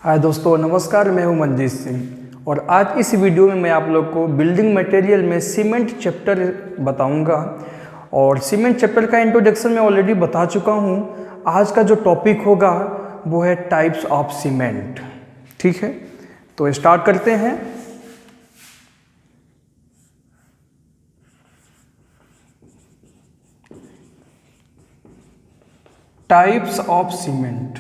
हाय दोस्तों, नमस्कार। मैं हूं मनजीत सिंह और आज इस वीडियो में मैं आप लोग को बिल्डिंग मटेरियल में सीमेंट चैप्टर बताऊंगा। और सीमेंट चैप्टर का इंट्रोडक्शन मैं ऑलरेडी बता चुका हूं। आज का जो टॉपिक होगा वो है टाइप्स ऑफ सीमेंट। ठीक है, तो स्टार्ट करते हैं। Types of cement.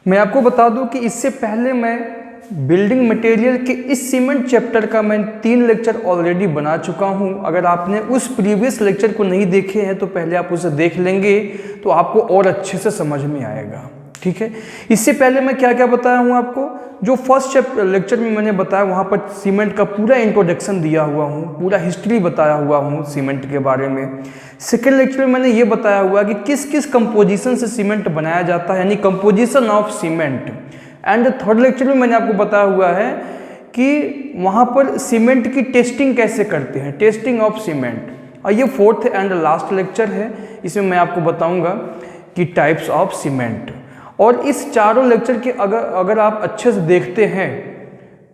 मैं आपको बता दूं कि इससे पहले मैं बिल्डिंग मटेरियल के इस सीमेंट चैप्टर का मैं 3 लेक्चर ऑलरेडी बना चुका हूं। अगर आपने उस प्रीवियस लेक्चर को नहीं देखे हैं तो पहले आप उसे देख लेंगे तो आपको और अच्छे से समझ में आएगा। ठीक है, इससे पहले मैं क्या क्या बताया हूं आपको। जो फर्स्ट लेक्चर में मैंने बताया वहां पर सीमेंट का पूरा इंट्रोडक्शन दिया हुआ हूं, पूरा हिस्ट्री बताया हुआ हूं सीमेंट के बारे में। सेकेंड लेक्चर में मैंने ये बताया हुआ कि किस किस कंपोजिशन से सीमेंट बनाया जाता है, यानी composition of cement. And third lecture में मैंने आपको बताया हुआ है कि वहाँ पर सीमेंट की टेस्टिंग कैसे करते हैं, टेस्टिंग ऑफ सीमेंट। और ये फोर्थ एंड लास्ट लेक्चर है, इसमें मैं आपको बताऊंगा कि टाइप्स ऑफ सीमेंट। और इस चारों लेक्चर के अगर आप अच्छे से देखते हैं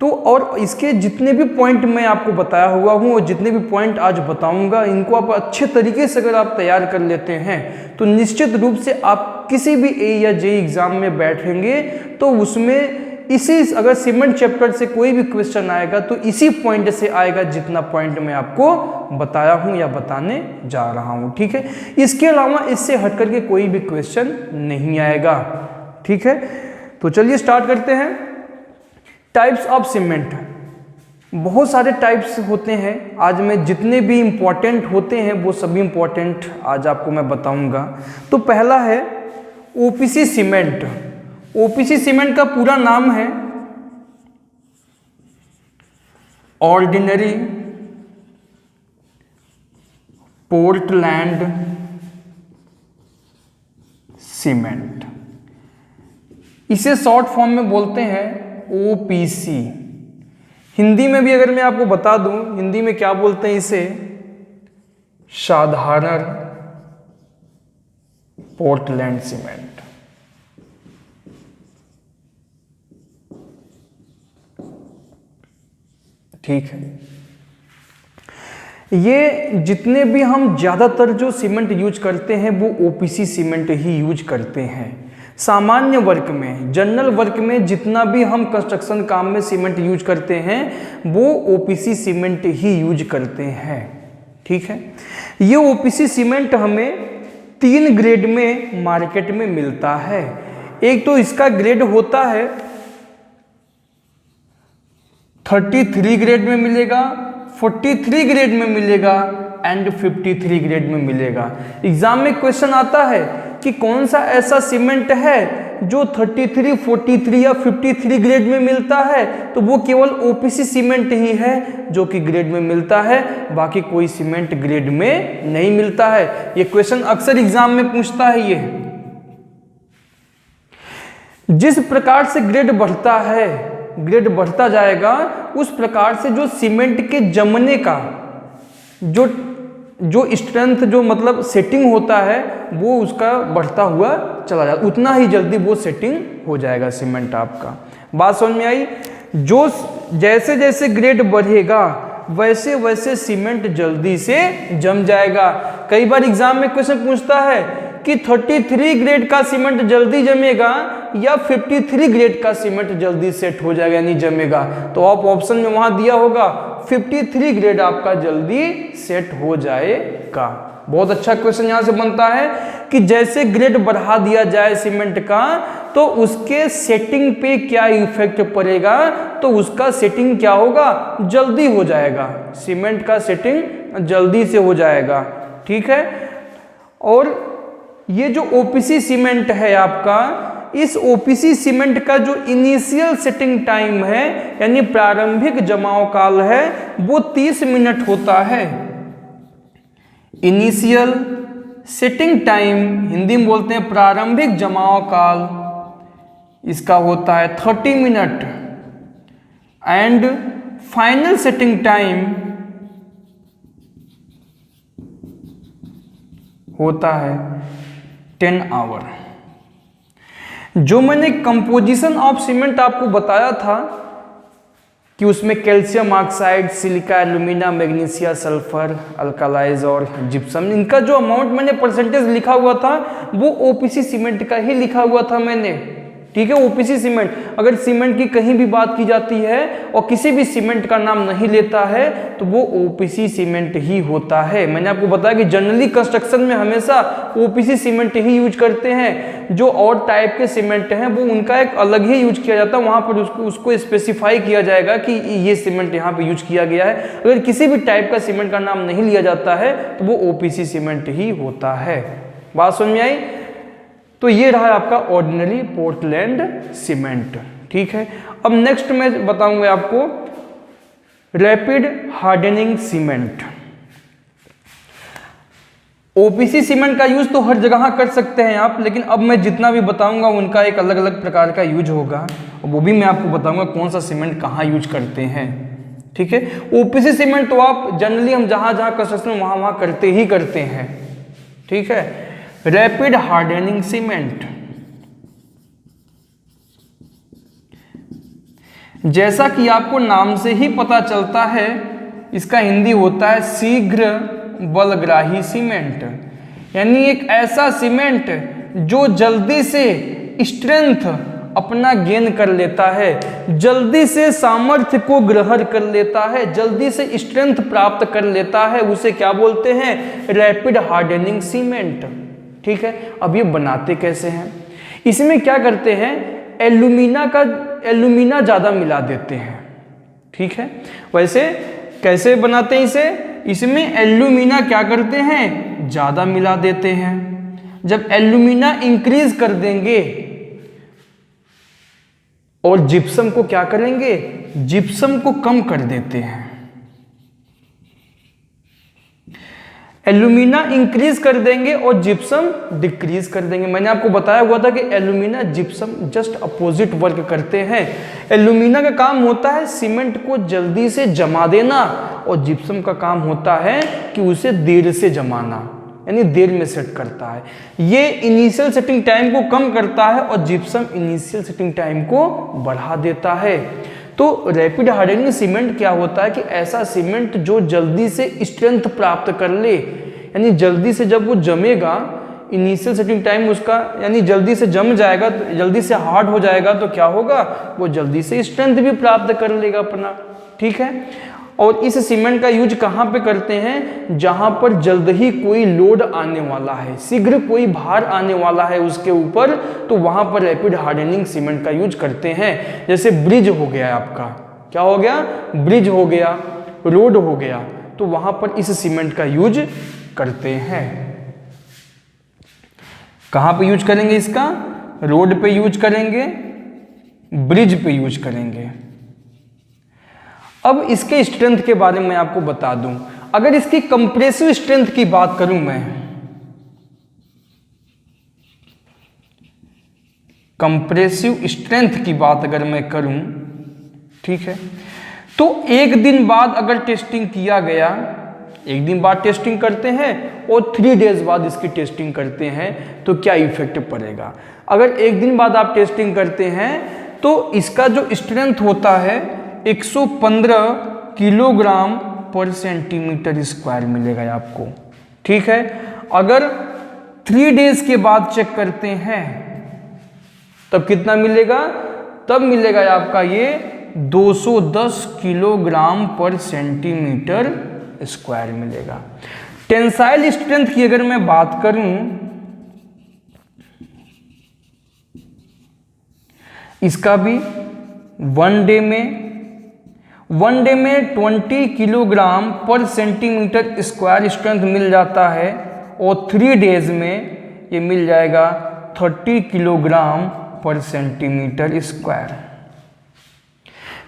तो और इसके जितने भी पॉइंट मैं आपको बताया हुआ हूँ और जितने भी पॉइंट आज बताऊंगा, इनको आप अच्छे तरीके से अगर आप तैयार कर लेते हैं तो निश्चित रूप से आप किसी भी ए या जे एग्जाम में बैठेंगे तो उसमें इसी, अगर सीमेंट चैप्टर से कोई भी क्वेश्चन आएगा तो इसी पॉइंट से आएगा जितना पॉइंट मैं आपको बताया हूँ या बताने जा रहा हूँ। ठीक है, इसके अलावा इससे हट करके कोई भी क्वेश्चन नहीं आएगा। ठीक है, तो चलिए स्टार्ट करते हैं। टाइप्स ऑफ सीमेंट, बहुत सारे टाइप्स होते हैं। आज मैं जितने भी इंपॉर्टेंट होते हैं वो सभी इंपॉर्टेंट आज आपको मैं बताऊंगा। तो पहला है ओपीसी सीमेंट। ओपीसी सीमेंट का पूरा नाम है ऑर्डिनरी पोर्टलैंड सीमेंट। इसे शॉर्ट फॉर्म में बोलते हैं ओपीसी। हिंदी में भी अगर मैं आपको बता दूं, हिंदी में क्या बोलते हैं इसे, साधारण पोर्टलैंड सीमेंट। ठीक है, ये जितने भी हम ज्यादातर जो सीमेंट यूज करते हैं वो ओपीसी सीमेंट ही यूज करते हैं। सामान्य वर्ग में, जनरल वर्ग में जितना भी हम कंस्ट्रक्शन काम में सीमेंट यूज करते हैं वो ओपीसी सीमेंट ही यूज करते हैं। ठीक है, ये ओपीसी सीमेंट हमें 3 ग्रेड में मार्केट में मिलता है। एक तो इसका ग्रेड होता है 33 ग्रेड में मिलेगा, 43 ग्रेड में मिलेगा एंड 53 ग्रेड में मिलेगा। एग्जाम में क्वेश्चन आता है कि कौन सा ऐसा सीमेंट है जो 33, 43 या 53 ग्रेड में मिलता है, तो वो केवल ओपीसी सीमेंट ही है जो कि ग्रेड में मिलता है, बाकी कोई सीमेंट ग्रेड में नहीं मिलता है। ये क्वेश्चन अक्सर एग्जाम में पूछता है। ये जिस प्रकार से ग्रेड बढ़ता है, ग्रेड बढ़ता जाएगा, उस प्रकार से जो सीमेंट के जमने का जो स्ट्रेंथ, जो मतलब सेटिंग होता है वो उसका बढ़ता हुआ चला जाता, उतना ही जल्दी वो सेटिंग हो जाएगा सीमेंट आपका। बात समझ में आई? जो जैसे जैसे ग्रेड बढ़ेगा वैसे वैसे सीमेंट जल्दी से जम जाएगा। कई बार एग्जाम में क्वेश्चन पूछता है कि 33 ग्रेड का सीमेंट जल्दी जमेगा या 53 ग्रेड का सीमेंट जल्दी सेट हो जाएगा यानी जमेगा, तो आप ऑप्शन में वहां दिया होगा 53 ग्रेड आपका जल्दी सेट हो जाएगा। बहुत अच्छा क्वेश्चन यहां से बनता है कि जैसे ग्रेड बढ़ा दिया जाए सीमेंट का तो उसके सेटिंग पे क्या इफेक्ट पड़ेगा, तो उसका सेटिंग क्या होगा, जल्दी हो जाएगा, सीमेंट का सेटिंग जल्दी से हो जाएगा। ठीक है, और ये जो ओपीसी सीमेंट है आपका, इस ओपीसी सीमेंट का जो इनिशियल सेटिंग टाइम है यानी प्रारंभिक जमाव काल है वो 30 मिनट होता है। इनिशियल सेटिंग टाइम हिंदी में बोलते हैं प्रारंभिक जमाव काल, इसका होता है 30 minute. And final setting time होता है 10 आवर। जो मैंने कंपोजिशन ऑफ सीमेंट आपको बताया था कि उसमें calcium oxide, silica, alumina, magnesia, sulphur, alkalies और जिप्सम, इनका जो अमाउंट मैंने परसेंटेज लिखा हुआ था वो ओपीसी सीमेंट का ही लिखा हुआ था मैंने, ठीक है। ओपीसी सीमेंट, अगर सीमेंट की कहीं भी बात की जाती है और किसी भी सीमेंट का नाम नहीं लेता है तो वो ओपीसी सीमेंट ही होता है। मैंने आपको बताया कि जनरली कंस्ट्रक्शन में हमेशा ओपीसी सीमेंट ही यूज करते हैं। जो और टाइप के सीमेंट हैं वो उनका एक अलग ही यूज किया जाता है, वहां पर उसको स्पेसिफाई किया जाएगा कि ये सीमेंट यहाँ पे यूज किया गया है। अगर किसी भी टाइप का सीमेंट का नाम नहीं लिया जाता है तो वो ओपीसी सीमेंट ही होता है। बात समझ में आई? तो ये रहा आपका ऑर्डिनरी पोर्टलैंड सीमेंट, ठीक है। अब नेक्स्ट मैं बताऊंगा आपको rapid hardening cement. OPC cement का यूज तो हर जगह कर सकते हैं आप, लेकिन अब मैं जितना भी बताऊंगा उनका एक अलग अलग प्रकार का यूज होगा, वो भी मैं आपको बताऊंगा कौन सा सीमेंट कहाँ यूज करते हैं, ठीक है। ओपीसी सीमेंट तो आप जनरली हम जहां जहां कंस्ट्रक्शन वहां करते ही करते हैं, ठीक है। रैपिड हार्डनिंग सीमेंट, जैसा कि आपको नाम से ही पता चलता है, इसका हिंदी होता है शीघ्र बलग्राही सीमेंट, यानी एक ऐसा सीमेंट जो जल्दी से स्ट्रेंथ अपना गेन कर लेता है, जल्दी से सामर्थ्य को ग्रहण कर लेता है, जल्दी से स्ट्रेंथ प्राप्त कर लेता है, उसे क्या बोलते हैं? रैपिड हार्डनिंग सीमेंट, ठीक है। अब ये बनाते कैसे हैं? इसमें क्या करते हैं, एल्यूमिना ज़्यादा मिला देते हैं, ठीक है। वैसे कैसे बनाते हैं इसे? इसमें एल्यूमिना क्या करते हैं, ज़्यादा मिला देते हैं। जब एल्यूमिना इंक्रीज कर देंगे और जिप्सम को क्या करेंगे, जिप्सम को कम कर देते हैं। एल्यूमिना इंक्रीज कर देंगे और जिप्सम डिक्रीज कर देंगे। मैंने आपको बताया हुआ था कि alumina gypsum just opposite work करते हैं। एल्यूमिना का काम होता है सीमेंट को जल्दी से जमा देना और जिप्सम का काम होता है कि उसे देर से जमाना, यानी देर में सेट करता है। ये इनिशियल सेटिंग टाइम को कम करता है और जिप्सम इनिशियल सेटिंग टाइम को बढ़ा देता है। तो रैपिड हार्डनिंग सीमेंट क्या होता है कि ऐसा सीमेंट जो जल्दी से स्ट्रेंथ प्राप्त कर ले, यानी जल्दी से जब वो जमेगा, इनिशियल सेटिंग टाइम उसका यानी जल्दी से जम जाएगा, जल्दी से हार्ड हो जाएगा, तो क्या होगा, वो जल्दी से स्ट्रेंथ भी प्राप्त कर लेगा अपना, ठीक है। और इस सीमेंट का यूज कहाँ पे करते हैं? जहां पर जल्द ही कोई लोड आने वाला है, शीघ्र कोई भार आने वाला है उसके ऊपर, तो वहां पर रैपिड हार्डनिंग सीमेंट का यूज करते हैं। जैसे ब्रिज हो गया आपका, क्या हो गया, ब्रिज हो गया, रोड हो गया, तो वहां पर इस सीमेंट का यूज करते हैं। कहां पे यूज करेंगे इसका? रोड पे यूज करेंगे, ब्रिज पे यूज करेंगे। अब इसके स्ट्रेंथ के बारे में आपको बता दूं, अगर इसकी कंप्रेसिव स्ट्रेंथ की बात करूं मैं, कंप्रेसिव स्ट्रेंथ की बात अगर मैं करूं, ठीक है, तो एक दिन बाद अगर टेस्टिंग किया गया, एक दिन बाद टेस्टिंग करते हैं और 3 डेज बाद इसकी टेस्टिंग करते हैं, तो क्या इफेक्ट पड़ेगा? अगर एक दिन बाद आप टेस्टिंग करते हैं तो इसका जो स्ट्रेंथ होता है 115 किलोग्राम पर सेंटीमीटर स्क्वायर मिलेगा आपको, ठीक है। अगर 3 डेज के बाद चेक करते हैं तब कितना मिलेगा? तब मिलेगा आपका ये 210 किलोग्राम पर सेंटीमीटर स्क्वायर मिलेगा। टेंसाइल स्ट्रेंथ की अगर मैं बात करूं, इसका भी वन डे में 20 किलोग्राम पर सेंटीमीटर स्क्वायर स्ट्रेंथ मिल जाता है और 3 डेज में ये मिल जाएगा 30 किलोग्राम पर सेंटीमीटर स्क्वायर।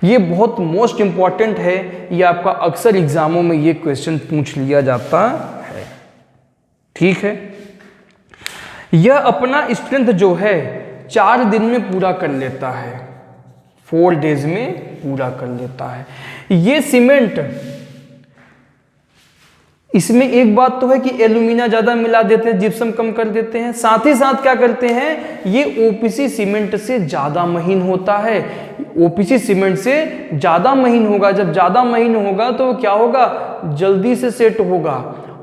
ये बहुत मोस्ट इंपॉर्टेंट है, ये आपका अक्सर एग्जामों में ये क्वेश्चन पूछ लिया जाता है, ठीक है। यह अपना स्ट्रेंथ जो है 4 दिन में पूरा कर लेता है, 4 डेज में पूरा कर लेता है। ये सीमेंट इसमें एक बात तो है कि एल्यूमिना ज़्यादा मिला देते हैं, जिप्सम कम कर देते हैं। साथ ही साथ क्या करते हैं, ये ओपीसी सीमेंट से ज़्यादा महीन होता है। ओपीसी सीमेंट से ज़्यादा महीन होगा, जब ज़्यादा महीन होगा तो क्या होगा, जल्दी से सेट होगा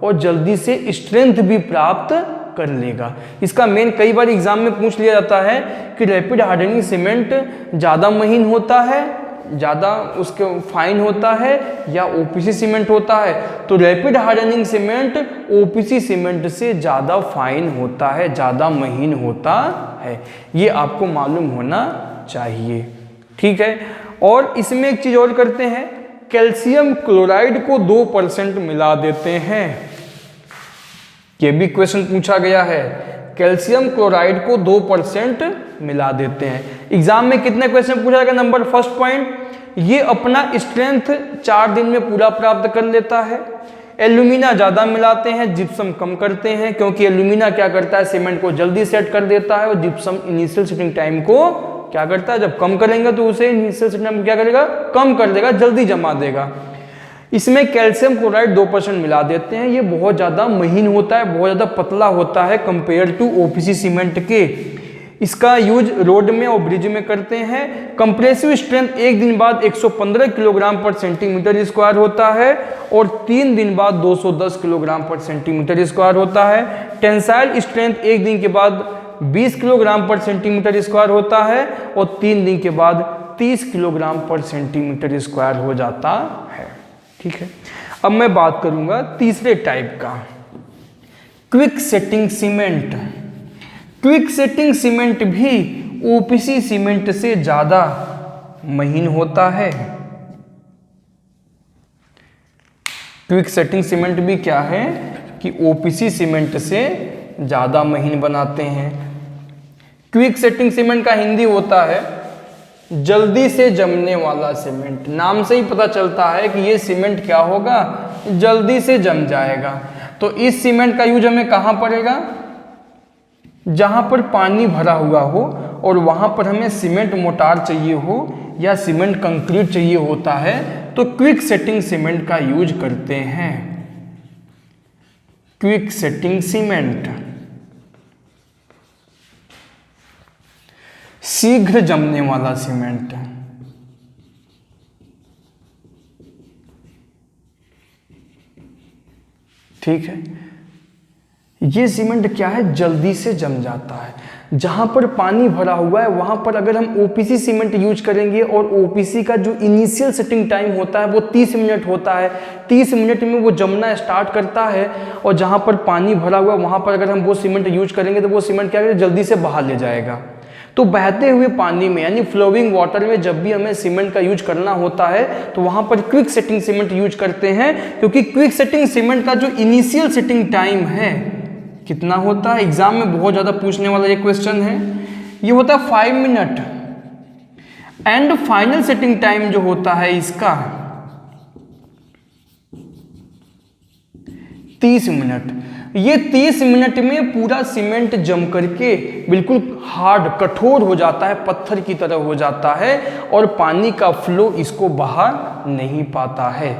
और जल्दी से स्ट्रेंथ भी प्राप्त कर लेगा। इसका मेन कई बार एग्जाम में पूछ लिया जाता है कि रैपिड हार्डनिंग सीमेंट ज़्यादा महीन होता है, ज़्यादा उसके फाइन होता है या ओपीसी सीमेंट होता है। तो rapid hardening cement OPC cement से ज़्यादा फाइन होता है, ज़्यादा महीन होता है, ये आपको मालूम होना चाहिए। ठीक है। और इसमें एक चीज़ और करते हैं, कैल्शियम क्लोराइड को 2% मिला देते हैं। ये भी क्वेश्चन पूछा गया है, कैल्शियम क्लोराइड को 2% मिला देते हैं। एग्जाम में कितने क्वेश्चन पूछा जाएगा, नंबर फर्स्ट पॉइंट, ये अपना स्ट्रेंथ 4 दिन में पूरा प्राप्त कर लेता है। एल्यूमिना ज़्यादा मिलाते हैं, जिप्सम कम करते हैं, क्योंकि एल्यूमिना क्या करता है, सीमेंट को जल्दी सेट कर देता है और जिप्सम इनिशियल सेटिंग टाइम को क्या करता है, जब कम करेंगे तो उसे इनिशियल सेटिंग टाइम क्या करेगा, कम कर देगा, जल्दी जमा देगा। इसमें कैल्शियम क्लोराइड 2% मिला देते हैं। ये बहुत ज़्यादा महीन होता है, बहुत ज़्यादा पतला होता है कंपेयर टू ओपीसी सीमेंट के। इसका यूज रोड में और ब्रिज में करते हैं। कंप्रेसिव स्ट्रेंथ एक दिन बाद 115 किलोग्राम पर सेंटीमीटर स्क्वायर होता है और 3 दिन बाद 210 किलोग्राम पर सेंटीमीटर स्क्वायर होता है। टेंसाइल स्ट्रेंथ एक दिन के बाद 20 किलोग्राम पर सेंटीमीटर स्क्वायर होता है और 3 दिन के बाद 30 किलोग्राम पर सेंटीमीटर स्क्वायर हो जाता है। ठीक है। अब मैं बात करूंगा तीसरे टाइप का, quick setting cement. Quick setting cement भी ओपीसी सीमेंट से ज्यादा महीन होता है। क्विक सेटिंग सीमेंट भी क्या है कि ओपीसी सीमेंट से ज्यादा महीन बनाते हैं। क्विक सेटिंग सीमेंट का हिंदी होता है जल्दी से जमने वाला सीमेंट। नाम से ही पता चलता है कि ये सीमेंट क्या होगा, जल्दी से जम जाएगा। तो इस सीमेंट का यूज हमें कहाँ पड़ेगा, जहाँ पर पानी भरा हुआ हो और वहाँ पर हमें सीमेंट मोटार चाहिए हो या सीमेंट कंक्रीट चाहिए होता है, तो क्विक सेटिंग सीमेंट का यूज करते हैं। क्विक सेटिंग सीमेंट शीघ्र जमने वाला सीमेंट। ठीक है। ये सीमेंट क्या है, जल्दी से जम जाता है। जहां पर पानी भरा हुआ है वहां पर अगर हम ओपीसी सीमेंट यूज करेंगे और ओपीसी का जो इनिशियल सेटिंग टाइम होता है वो 30 मिनट होता है, 30 मिनट में वो जमना स्टार्ट करता है और जहां पर पानी भरा हुआ है वहां पर अगर हम वो सीमेंट यूज करेंगे तो वो सीमेंट क्या करेगा, जल्दी से बाहर ले जाएगा। तो बहते हुए पानी में यानी फ्लोइंग वाटर में जब भी हमें सीमेंट का यूज करना होता है तो वहां पर क्विक सेटिंग सीमेंट यूज करते हैं, क्योंकि क्विक सेटिंग सीमेंट का जो इनिशियल सेटिंग टाइम है कितना होता है, एग्जाम में बहुत ज्यादा पूछने वाला ये क्वेश्चन है, ये होता है 5 minute and final setting time जो होता है इसका 30 मिनट। ये 30 मिनट में पूरा सीमेंट जम करके बिल्कुल हार्ड कठोर हो जाता है, पत्थर की तरह हो जाता है और पानी का फ्लो इसको बाहर नहीं पाता है।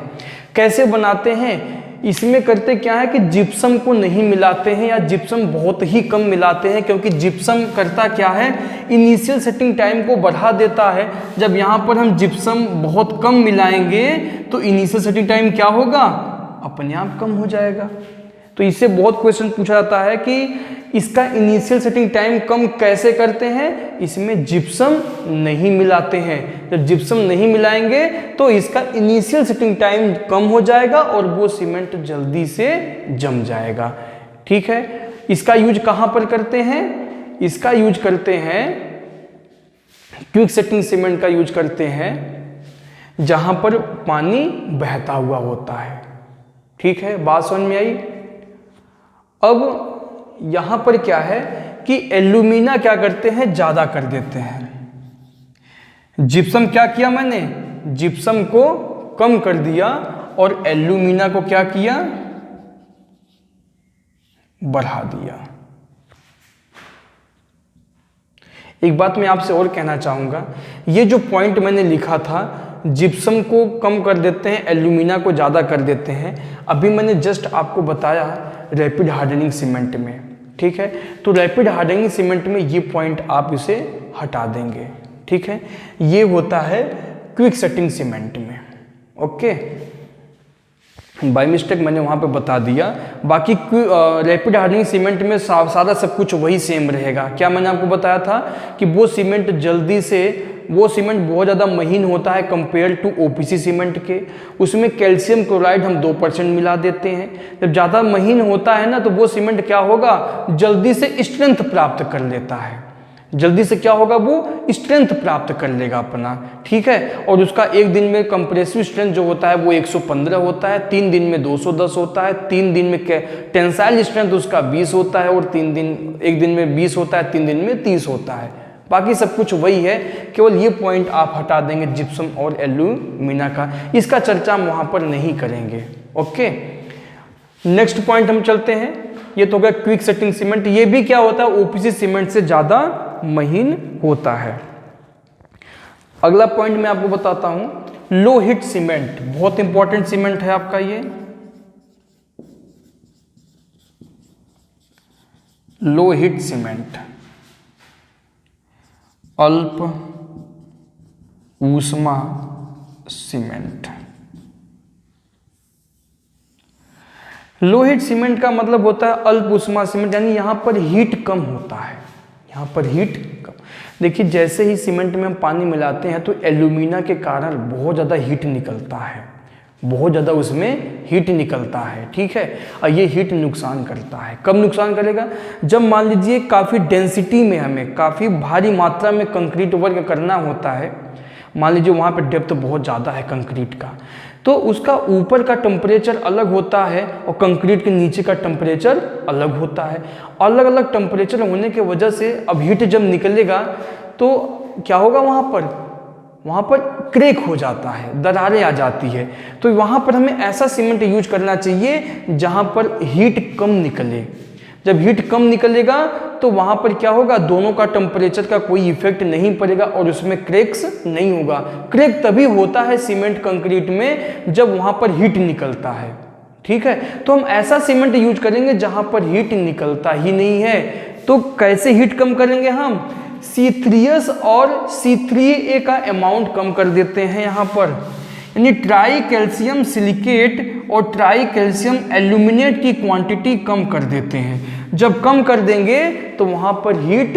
कैसे बनाते हैं, इसमें करते क्या है कि जिप्सम को नहीं मिलाते हैं या जिप्सम बहुत ही कम मिलाते हैं, क्योंकि जिप्सम करता क्या है, इनिशियल सेटिंग टाइम को बढ़ा देता है। जब यहाँ पर हम जिप्सम बहुत कम मिलाएंगे तो इनिशियल सेटिंग टाइम क्या होगा, अपने आप कम हो जाएगा। तो इससे बहुत क्वेश्चन पूछा जाता है कि इसका इनिशियल सेटिंग टाइम कम कैसे करते हैं, इसमें जिप्सम नहीं मिलाते हैं। जब जिप्सम नहीं मिलाएंगे तो इसका इनिशियल सेटिंग टाइम कम हो जाएगा और वो सीमेंट जल्दी से जम जाएगा। ठीक है। इसका यूज कहाँ पर करते हैं, इसका यूज करते हैं, क्विक सेटिंग सीमेंट का यूज करते हैं जहां पर पानी बहता हुआ होता है। ठीक है, बात समझ में आई। अब यहां पर क्या है कि एल्यूमिना क्या करते हैं, ज्यादा कर देते हैं। जिप्सम क्या किया मैंने, जिप्सम को कम कर दिया और एल्यूमिना को क्या किया, बढ़ा दिया। एक बात मैं आपसे और कहना चाहूंगा, ये जो पॉइंट मैंने लिखा था जिप्सम को कम कर देते हैं, एल्यूमिना को ज़्यादा कर देते हैं। अभी मैंने जस्ट आपको बताया रैपिड हार्डनिंग सीमेंट में, ठीक है। तो रैपिड हार्डनिंग सीमेंट में ये पॉइंट आप इसे हटा देंगे, ठीक है। ये होता है क्विक सेटिंग सीमेंट में, ओके। बाय मिस्टेक मैंने वहाँ पे बता दिया। बाकी रैपिड हार्डनिंग सीमेंट में सारा सब कुछ वही सेम रहेगा। क्या मैंने आपको बताया था कि वो सीमेंट वो सीमेंट बहुत ज़्यादा महीन होता है कंपेयर टू ओपीसी सीमेंट के। उसमें कैल्शियम क्लोराइड हम 2% मिला देते हैं। जब ज़्यादा महीन होता है ना, तो वो सीमेंट क्या होगा, जल्दी से स्ट्रेंथ प्राप्त कर लेता है। जल्दी से क्या होगा, वो स्ट्रेंथ प्राप्त कर लेगा अपना, ठीक है। और उसका एक दिन में कंप्रेसिव स्ट्रेंथ जो होता है वो 115 होता है, 3 दिन में 210 होता है, 3 दिन में टेंसाइल स्ट्रेंथ उसका 20 होता है, और एक दिन में 20 होता है, 3 दिन में 30 होता है। बाकी सब कुछ वही है, केवल ये पॉइंट आप हटा देंगे जिप्सम और एल्यूमिना का। इसका चर्चा हम वहाँ पर नहीं करेंगे, ओके। नेक्स्ट पॉइंट हम चलते हैं। ये तो हो गया क्विक सेटिंग सीमेंट। ये भी क्या होता है, ओपीसी सीमेंट से ज़्यादा महीन होता है। अगला पॉइंट मैं आपको बताता हूं, लो हिट सीमेंट। बहुत इंपॉर्टेंट सीमेंट है आपका ये। लो हिट सीमेंट, अल्प ऊष्मा सीमेंट। लो हीट सीमेंट का मतलब होता है अल्प ऊष्मा सीमेंट, यानी यहां पर हीट कम होता है। यहाँ पर हीट कम। देखिए, जैसे ही सीमेंट में हम पानी मिलाते हैं तो एल्यूमिना के कारण बहुत ज़्यादा हीट निकलता है, बहुत ज़्यादा उसमें हीट निकलता है, ठीक है। और ये हीट नुकसान करता है। कब नुकसान करेगा, जब मान लीजिए काफ़ी डेंसिटी में हमें काफ़ी भारी मात्रा में कंक्रीट वर्क करना होता है। मान लीजिए वहाँ पर डेप्थ बहुत ज़्यादा है कंक्रीट का, तो उसका ऊपर का टेम्परेचर अलग होता है और कंक्रीट के नीचे का टेम्परेचर अलग होता है। अलग अलग टेम्परेचर होने के वजह से अब हीट जब निकलेगा तो क्या होगा, वहाँ पर क्रैक हो जाता है, दरारें आ जाती है। तो वहाँ पर हमें ऐसा सीमेंट यूज करना चाहिए जहाँ पर हीट कम निकले। जब हीट कम निकलेगा तो वहाँ पर क्या होगा, दोनों का टेम्परेचर का कोई इफेक्ट नहीं पड़ेगा और उसमें क्रैक्स नहीं होगा। क्रैक तभी होता है सीमेंट कंक्रीट में जब वहाँ पर हीट निकलता है, ठीक है। तो हम ऐसा सीमेंट यूज करेंगे जहाँ पर हीट निकलता ही नहीं है। तो कैसे हीट कम करेंगे हम, C3S और C3A का अमाउंट कम कर देते हैं यहाँ पर, यानी ट्राई कैल्शियम सिलिकेट और ट्राई कैल्शियम एल्यूमिनेट की क्वांटिटी कम कर देते हैं। जब कम कर देंगे तो वहाँ पर हीट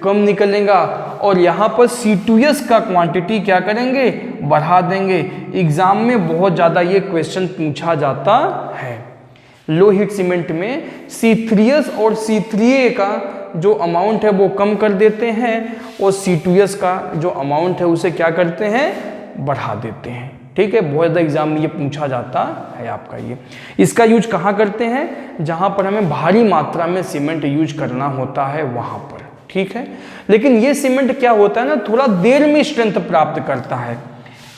कम निकलेगा और यहाँ पर C2S का क्वांटिटी क्या करेंगे, बढ़ा देंगे। एग्जाम में बहुत ज़्यादा ये क्वेश्चन पूछा जाता है। लो हीट सीमेंट में C3S और C3A का जो अमाउंट है वो कम कर देते हैं और C2S का जो अमाउंट है उसे क्या करते हैं, बढ़ा देते हैं, ठीक है। बहुत ज़्यादा एग्जाम में ये पूछा जाता है आपका ये। इसका यूज कहाँ करते हैं, जहाँ पर हमें भारी मात्रा में सीमेंट यूज करना होता है वहाँ पर, ठीक है। लेकिन ये सीमेंट क्या होता है ना, थोड़ा देर में स्ट्रेंथ प्राप्त करता है।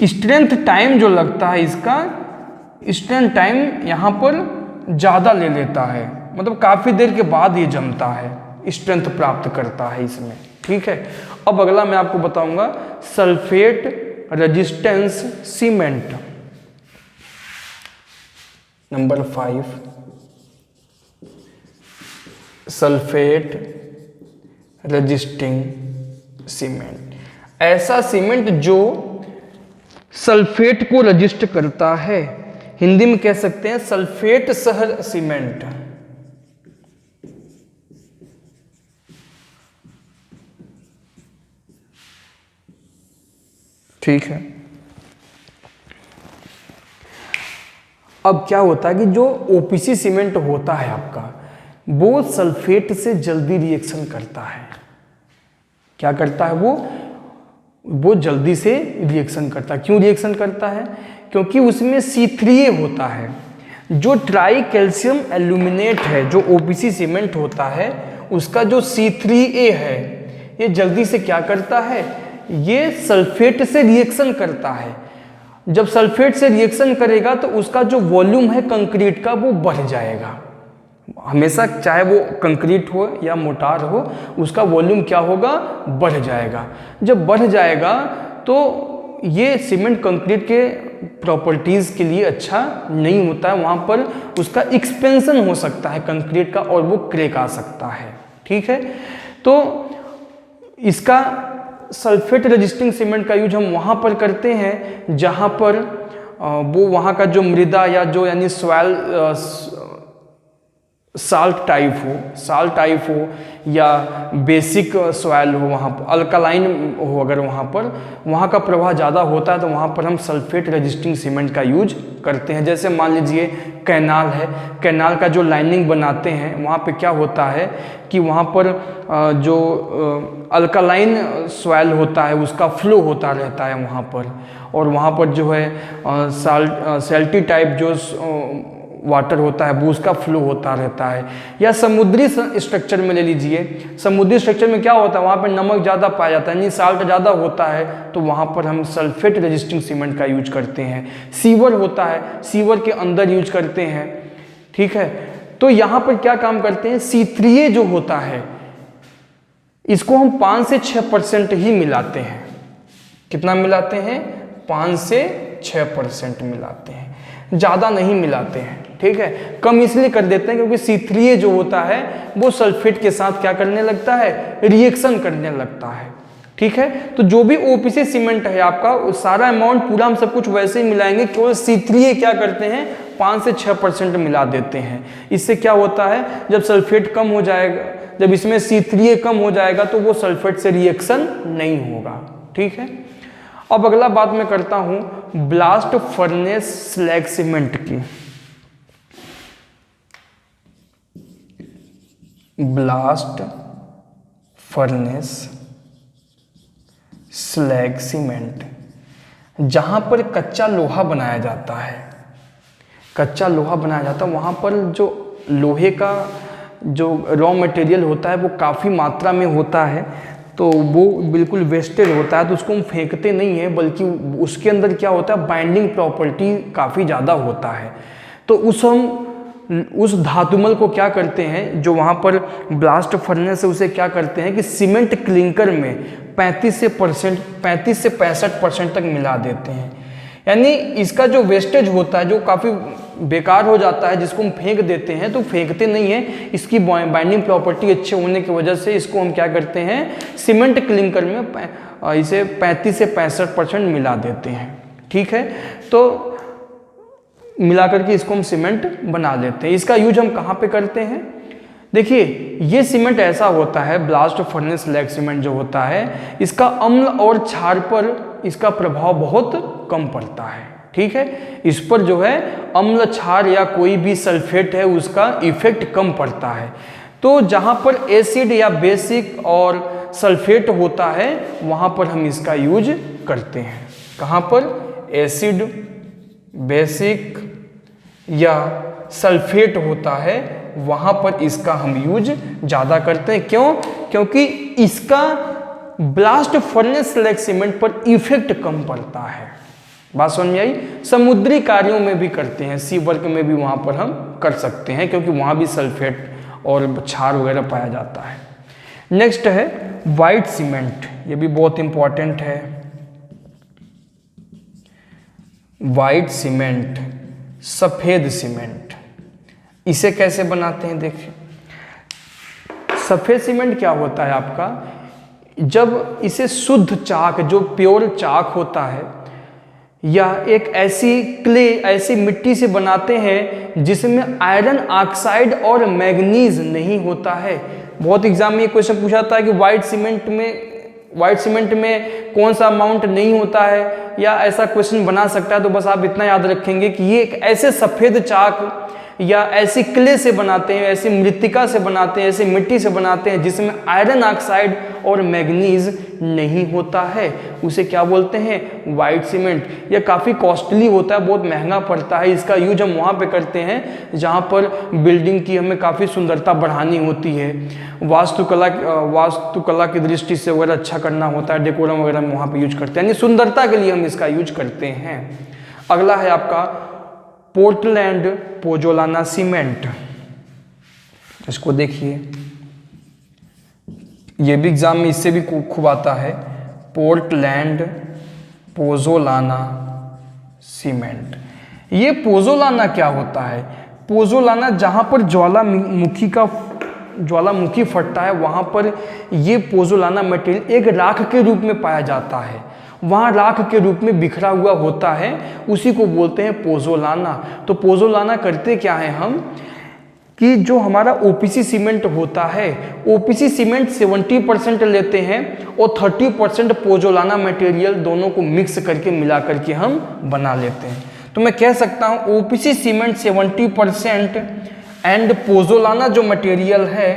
स्ट्रेंथ टाइम जो लगता है इसका, स्ट्रेंथ टाइम यहाँ पर ज़्यादा ले लेता है, मतलब काफ़ी देर के बाद ये जमता है, स्ट्रेंथ प्राप्त करता है इसमें, ठीक है। अब अगला मैं आपको बताऊंगा sulphate resistance cement, number 5, sulphate resisting cement. ऐसा सीमेंट जो सल्फेट को रजिस्ट करता है, हिंदी में कह सकते हैं सल्फेट सह सीमेंट, ठीक है। अब क्या होता है कि जो ओपीसी सीमेंट होता है आपका, वो सल्फेट से जल्दी रिएक्शन करता है। क्या करता है वो जल्दी से रिएक्शन करता है। क्यों रिएक्शन करता है, क्योंकि उसमें C3A होता है। जो ट्राई कैल्शियम एल्यूमिनेट है, जो ओपीसी सीमेंट होता है, उसका जो C3A है, ये जल्दी से क्या करता है, ये सल्फेट से रिएक्शन करता है। जब सल्फेट से रिएक्शन करेगा तो उसका जो वॉल्यूम है कंक्रीट का वो बढ़ जाएगा। हमेशा चाहे वो कंक्रीट हो या मोटार हो, उसका वॉल्यूम क्या होगा, बढ़ जाएगा। जब बढ़ जाएगा तो ये सीमेंट कंक्रीट के प्रॉपर्टीज़ के लिए अच्छा नहीं होता है, वहाँ पर उसका एक्सपेंशन हो सकता है कंक्रीट का और वो क्रैक आ सकता है। ठीक है, तो इसका सल्फेट रेजिस्टिंग सीमेंट का यूज हम वहाँ पर करते हैं जहाँ पर वो वहाँ का जो मृदा या जो यानी सॉइल साल्ट टाइप हो या बेसिक सॉइल हो, वहाँ पर अल्कलाइन हो, अगर वहाँ का प्रवाह ज़्यादा होता है तो वहाँ पर हम सल्फेट रेजिस्टिंग सीमेंट का यूज करते हैं। जैसे मान लीजिए कैनाल है, कैनाल का जो लाइनिंग बनाते हैं वहाँ पे क्या होता है कि वहाँ पर जो अल्कलाइन सॉइल होता है उसका फ्लो होता रहता है वहाँ पर, और वहाँ पर जो है सैल्टी टाइप जो वाटर होता है वो उसका फ्लो होता रहता है। या समुद्री स्ट्रक्चर में ले लीजिए, समुद्री स्ट्रक्चर में क्या होता है वहाँ पर नमक ज़्यादा पाया जाता है, यानी साल्ट ज़्यादा होता है, तो वहाँ पर हम सल्फेट रेजिस्टिंग सीमेंट का यूज करते हैं। सीवर होता है, सीवर के अंदर यूज करते हैं। ठीक है, तो यहाँ पर क्या काम करते हैं, C3A जो होता है इसको हम 5 से 6% ही मिलाते हैं। कितना मिलाते हैं, 5 से 6% मिलाते हैं, ज़्यादा नहीं मिलाते हैं। ठीक है, कम इसलिए कर देते हैं क्योंकि C3A जो होता है वो सल्फेट के साथ क्या करने लगता है, रिएक्शन करने लगता है। ठीक है, तो जो भी OPC सीमेंट है आपका वो सारा अमाउंट पूरा हम सब कुछ वैसे ही मिलाएंगे, केवल C3A क्या करते हैं 5 से 6% मिला देते हैं। इससे क्या होता है, जब सल्फेट कम हो जाएगा, जब इसमें C3A कम हो जाएगा तो वो सल्फेट से रिएक्शन नहीं होगा। ठीक है, अब अगला बात मैं करता हूं ब्लास्ट फर्नेस स्लैग सीमेंट की। ब्लास्ट फर्नेस स्लैग सीमेंट, जहां पर कच्चा लोहा बनाया जाता है, वहां पर जो लोहे का जो रॉ मटेरियल होता है वो काफ़ी मात्रा में होता है, तो वो बिल्कुल वेस्टेज होता है, तो उसको हम फेंकते नहीं हैं, बल्कि उसके अंदर क्या होता है बाइंडिंग प्रॉपर्टी काफ़ी ज़्यादा होता है। तो उस धातुमल को क्या करते हैं, जो वहाँ पर ब्लास्ट फर्नेस से उसे क्या करते हैं कि सीमेंट क्लिंकर में 35 से 65% तक मिला देते हैं। यानी इसका जो वेस्टेज होता है जो काफ़ी बेकार हो जाता है, जिसको हम फेंक देते हैं, तो फेंकते नहीं हैं, इसकी बाइंडिंग प्रॉपर्टी अच्छे होने की वजह से इसको हम क्या करते हैं सीमेंट क्लिंकर में इसे 35 से 65% मिला देते हैं। ठीक है, तो मिलाकर के इसको हम सीमेंट बना लेते हैं। इसका यूज हम कहाँ पे करते हैं, देखिए ये सीमेंट ऐसा होता है, ब्लास्ट फर्नेस स्लैग सीमेंट जो होता है इसका अम्ल और क्षार पर इसका प्रभाव बहुत कम पड़ता है। ठीक है, इस पर जो है अम्ल क्षार या कोई भी सल्फेट है उसका इफेक्ट कम पड़ता है। तो जहाँ पर एसिड या बेसिक और सल्फेट होता है वहाँ पर हम इसका यूज करते हैं। कहाँ पर एसिड, बेसिक या सल्फेट होता है वहाँ पर इसका हम यूज ज़्यादा करते हैं। क्यों? क्योंकि इसका ब्लास्ट फर्नेस स्लैग सीमेंट पर इफेक्ट कम पड़ता है। बात समझ में आई? समुद्री कार्यों में भी करते हैं, सी वर्क में भी वहाँ पर हम कर सकते हैं, क्योंकि वहाँ भी सल्फेट और क्षार वगैरह पाया जाता है। नेक्स्ट है वाइट सीमेंट, ये भी बहुत इंपॉर्टेंट है। वाइट सीमेंट, सफ़ेद सीमेंट, इसे कैसे बनाते हैं देखिए। सफ़ेद सीमेंट क्या होता है आपका, जब इसे शुद्ध चाक, जो प्योर चाक होता है, या एक ऐसी क्ले, ऐसी मिट्टी से बनाते हैं जिसमें आयरन ऑक्साइड और मैग्नीज नहीं होता है। बहुत एग्जाम में ये क्वेश्चन पूछा था कि वाइट सीमेंट में कौन सा अमाउंट नहीं होता है, या ऐसा क्वेश्चन बना सकता है। तो बस आप इतना याद रखेंगे कि ये एक ऐसे सफ़ेद चाक या ऐसी क्ले से बनाते हैं, ऐसी मृत्तिका से बनाते हैं, ऐसी मिट्टी से बनाते हैं जिसमें आयरन ऑक्साइड और मैग्नीज नहीं होता है, उसे क्या बोलते हैं? White cement. यह काफ़ी कॉस्टली होता है, बहुत महंगा पड़ता है। इसका यूज हम वहाँ पे करते हैं जहाँ पर बिल्डिंग की हमें काफ़ी सुंदरता बढ़ानी होती है, वास्तुकला की दृष्टि से वगैरह अच्छा करना होता है, डेकोरम वगैरह में वहाँ पे यूज करते हैं, यानी सुंदरता के लिए हम इसका यूज करते हैं। अगला है आपका पोर्टलैंड पोजोलाना सीमेंट। इसको देखिए, ये भी एग्जाम में इससे भी खूब आता है। Portland pozzolana cement. ये पोज़ोलाना क्या होता है? पोज़ोलाना जहाँ पर ज्वालामुखी फटता है वहाँ पर ये पोज़ोलाना मटेरियल एक राख के रूप में पाया जाता है, वहाँ राख के रूप में बिखरा हुआ होता है, उसी को बोलते हैं पोज़ोलाना। तो पोज़ोलाना करते क्या है हम कि जो हमारा ओपीसी सीमेंट होता है, ओपीसी सीमेंट 70% लेते हैं और 30% पोज़ोलाना मटेरियल दोनों को मिक्स करके मिला करके हम बना लेते हैं। तो मैं कह सकता हूँ ओपीसी सीमेंट 70% एंड पोज़ोलाना जो मटेरियल है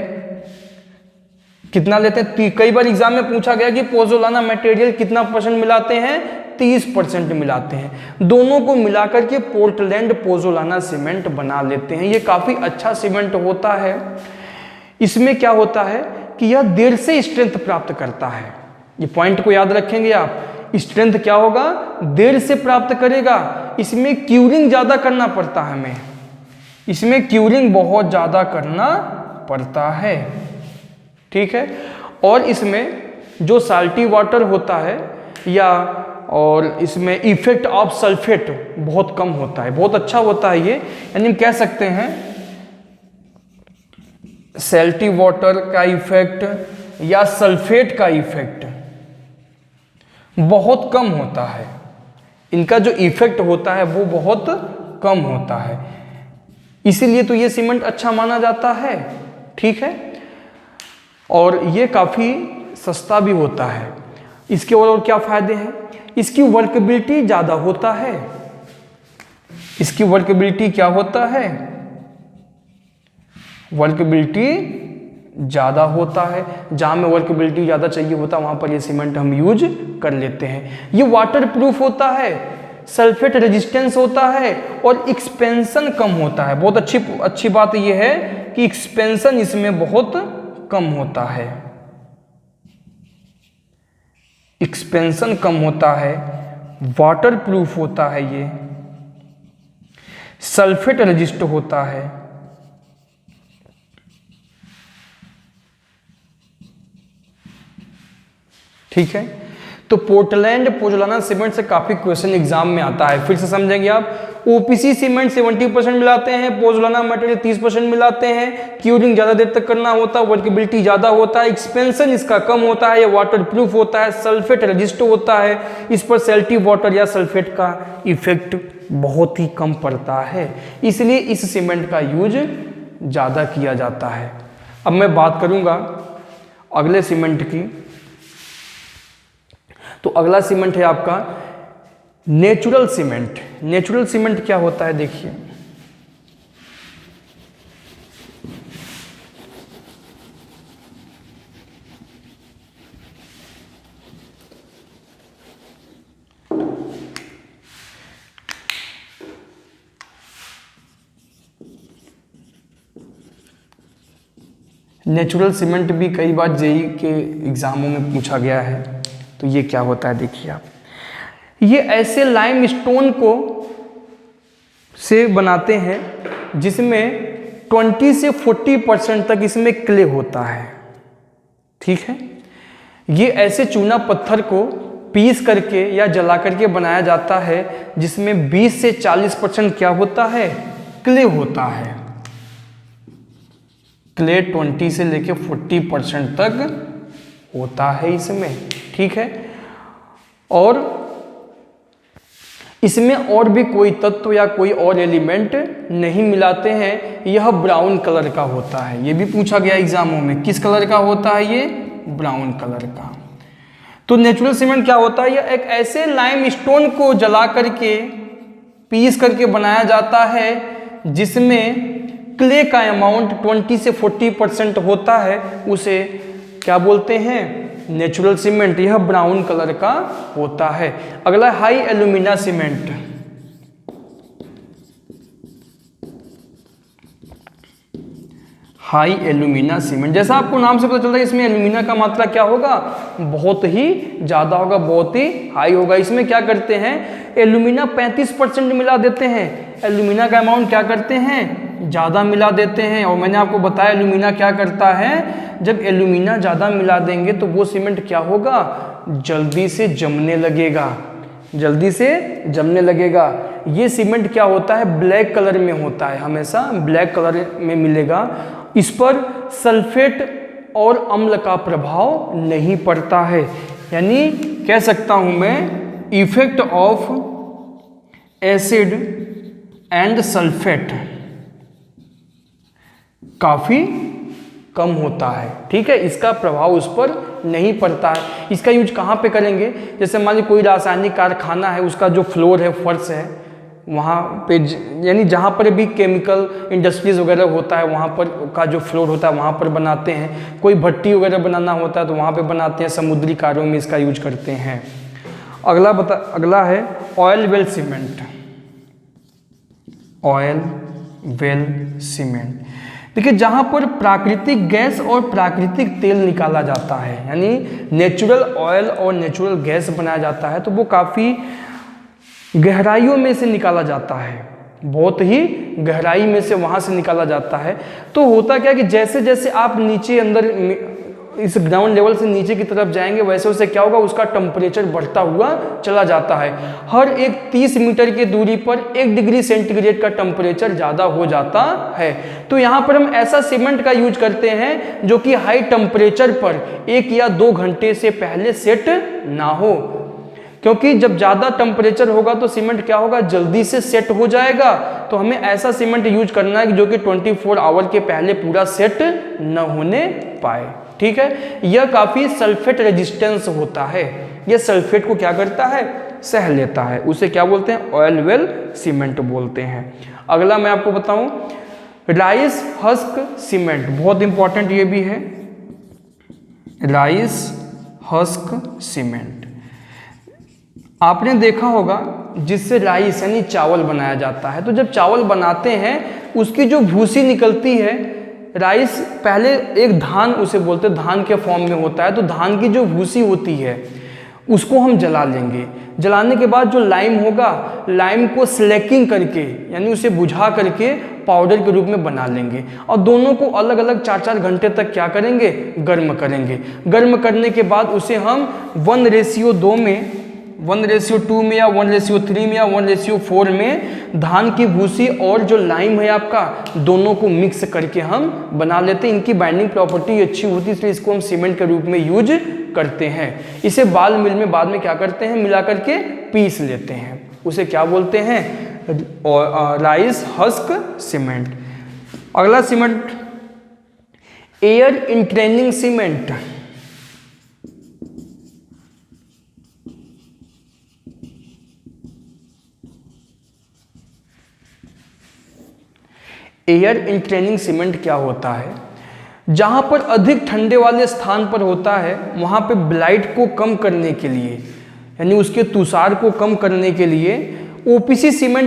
कितना लेते हैं? कई बार एग्जाम में पूछा गया कि पोज़ोलाना मटेरियल कितना परसेंट मिलाते हैं? 30% मिलाते हैं। दोनों को मिलाकर के पोर्टलैंड पोज़ोलाना सीमेंट बना लेते हैं। ये काफ़ी अच्छा सीमेंट होता है। इसमें क्या होता है कि यह देर से स्ट्रेंथ प्राप्त करता है। ये पॉइंट को याद रखेंगे आप। स्ट्रेंथ क्या होगा? देर से प्राप्त करेगा। इसमें क्यूरिंग ज़्यादा करना पड़ता है हमें, इसमें क्यूरिंग बहुत ज़्यादा करना पड़ता है, ठीक है। और इसमें जो साल्टी वाटर होता है या और इसमें इफेक्ट ऑफ सल्फेट बहुत कम होता है, बहुत अच्छा होता है ये। यानी हम कह सकते हैं सैल्टी वाटर का इफेक्ट या सल्फेट का इफेक्ट बहुत कम होता है, इनका जो इफेक्ट होता है वो बहुत कम होता है, इसीलिए तो ये सीमेंट अच्छा माना जाता है, ठीक है। और ये काफ़ी सस्ता भी होता है। इसके और क्या फ़ायदे हैं? इसकी वर्केबिलिटी ज़्यादा होता है। इसकी वर्केबिलिटी क्या होता है? वर्केबिलिटी ज़्यादा होता है। जहाँ में वर्केबिलिटी ज़्यादा चाहिए होता है वहाँ पर ये सीमेंट हम यूज कर लेते हैं। ये वाटर प्रूफ होता है, सल्फेट रेजिस्टेंस होता है और एक्सपेंशन कम होता है। बहुत अच्छी बात ये है कि एक्सपेंशन इसमें बहुत कम होता है, एक्सपेंशन कम होता है, वाटर प्रूफ होता है, ये सल्फेट रेजिस्ट होता है, ठीक है। तो पोर्टलैंड पोज़ोलाना सीमेंट से काफ़ी क्वेश्चन एग्जाम में आता है। फिर से समझेंगे आप। ओपीसी सीमेंट 70% मिलाते हैं, पोज़ोलाना मटेरियल 30% मिलाते हैं, क्यूरिंग ज़्यादा देर तक करना होता है, वर्केबिलिटी ज़्यादा होता है, एक्सपेंशन इसका कम होता है, ये वाटर प्रूफ होता है, सल्फेट रेजिस्ट होता है, इस पर सैल्टी वाटर या सल्फेट का इफेक्ट बहुत ही कम पड़ता है, इसलिए इस सीमेंट का यूज ज़्यादा किया जाता है। अब मैं बात करूँगा अगले सीमेंट की। तो अगला सीमेंट है आपका नेचुरल सीमेंट। नेचुरल सीमेंट क्या होता है देखिए, नेचुरल सीमेंट भी कई बार जेईई के एग्जामों में पूछा गया है। तो ये क्या होता है देखिए आप, ये ऐसे लाइम स्टोन को से बनाते हैं जिसमें 20 से 40% तक इसमें क्ले होता है, ठीक है। ये ऐसे चूना पत्थर को पीस करके या जला करके बनाया जाता है जिसमें 20 से 40% क्या होता है? क्ले होता है। क्ले 20 से लेके 40% तक होता है इसमें, ठीक है। और इसमें और भी कोई तत्व या कोई और एलिमेंट नहीं मिलाते हैं। यह ब्राउन कलर का होता है, ये भी पूछा गया एग्जामों में। किस कलर का होता है ये? ब्राउन कलर का। तो नेचुरल सीमेंट क्या होता है? यह एक ऐसे लाइम स्टोन को जला करके पीस करके बनाया जाता है जिसमें क्ले का अमाउंट 20 से 40% होता है, उसे क्या बोलते हैं? Natural cement. यह ब्राउन कलर का होता है। अगला high alumina cement. High alumina cement, जैसा आपको नाम से पता चलता है इसमें एल्यूमिना का मात्रा क्या होगा? बहुत ही ज़्यादा होगा, बहुत ही हाई होगा। इसमें क्या करते हैं? एल्यूमिना 35% मिला देते हैं। एल्यूमिना का अमाउंट क्या करते हैं? ज़्यादा मिला देते हैं। और मैंने आपको बताया एल्यूमिना क्या करता है, जब एल्यूमिना ज़्यादा मिला देंगे तो वो सीमेंट क्या होगा? जल्दी से जमने लगेगा। जल्दी से जमने लगेगा। ये सीमेंट क्या होता है, ब्लैक कलर में होता है, हमेशा ब्लैक कलर में मिलेगा। इस पर सल्फेट और अम्ल का प्रभाव नहीं पड़ता है, यानी कह सकता हूं मैं effect of acid and sulphate काफ़ी कम होता है। ठीक है, इसका प्रभाव उस पर नहीं पड़ता है। इसका यूज कहाँ पे करेंगे, जैसे मान लीजिए कोई रासायनिक कारखाना है, उसका जो फ्लोर है, फर्श है, वहाँ पे यानी जहाँ पर भी केमिकल इंडस्ट्रीज वगैरह होता है वहाँ पर का जो फ्लोर होता है वहाँ पर बनाते हैं। कोई भट्टी वगैरह बनाना होता है तो वहाँ पे बनाते हैं। समुद्री कार्यों में इसका यूज करते हैं। अगला है oil well cement. Oil well cement, देखिए जहाँ पर प्राकृतिक गैस और प्राकृतिक तेल निकाला जाता है, यानी नेचुरल ऑयल और नेचुरल गैस बनाया जाता है, तो वो काफ़ी गहराइयों में से निकाला जाता है, बहुत ही गहराई में से वहाँ से निकाला जाता है। तो होता क्या कि जैसे जैसे आप नीचे अंदर इस ग्राउंड लेवल से नीचे की तरफ जाएंगे वैसे वैसे क्या होगा, उसका टेम्परेचर बढ़ता हुआ चला जाता है। हर एक 30 मीटर की दूरी पर 1 डिग्री सेंटीग्रेड का टेम्परेचर ज़्यादा हो जाता है। तो यहाँ पर हम ऐसा सीमेंट का यूज करते हैं जो कि हाई टेम्परेचर पर 1 या 2 घंटे से पहले सेट ना हो, क्योंकि जब ज़्यादा टेम्परेचर होगा तो सीमेंट क्या होगा, जल्दी से सेट हो जाएगा। तो हमें ऐसा सीमेंट यूज करना है जो कि 24 आवर के पहले पूरा सेट न होने पाए। ठीक है, यह काफ़ी सल्फेट रेजिस्टेंस होता है। यह सल्फेट को क्या करता है, सह लेता है। उसे क्या बोलते हैं, ऑयल वेल सीमेंट बोलते हैं। अगला मैं आपको बताऊं, राइस हस्क सीमेंट, बहुत इंपॉर्टेंट ये भी है। राइस हस्क सीमेंट आपने देखा होगा, जिससे राइस यानी चावल बनाया जाता है। तो जब चावल बनाते हैं उसकी जो भूसी निकलती है, राइस पहले एक धान उसे बोलते हैं, धान के फॉर्म में होता है। तो धान की जो भूसी होती है उसको हम जला लेंगे। जलाने के बाद जो लाइम होगा, लाइम को स्लैकिंग करके यानी उसे बुझा करके पाउडर के रूप में बना लेंगे और दोनों को अलग अलग 4-4 घंटे तक क्या करेंगे, गर्म करेंगे। गर्म करने के बाद उसे हम 1:2 में, 1:2 में या 1:3 में या 1:4 में धान की भूसी और जो लाइम है आपका, दोनों को मिक्स करके हम बना लेते हैं। इनकी बाइंडिंग प्रॉपर्टी अच्छी होती है, इसलिए इसको हम सीमेंट के रूप में यूज करते हैं। इसे बाल मिल में बाद में क्या करते हैं, मिला करके पीस लेते हैं। उसे क्या बोलते हैं, राइस हस्क सीमेंट। अगला cement air entraining cement. Air entraining cement क्या होता है, जहां पर अधिक ठंडे वाले स्थान पर होता है वहां पे ब्लाइट को कम करने के लिए यानी उसके तुषार को कम करने के लिए ओपीसी सीमेंट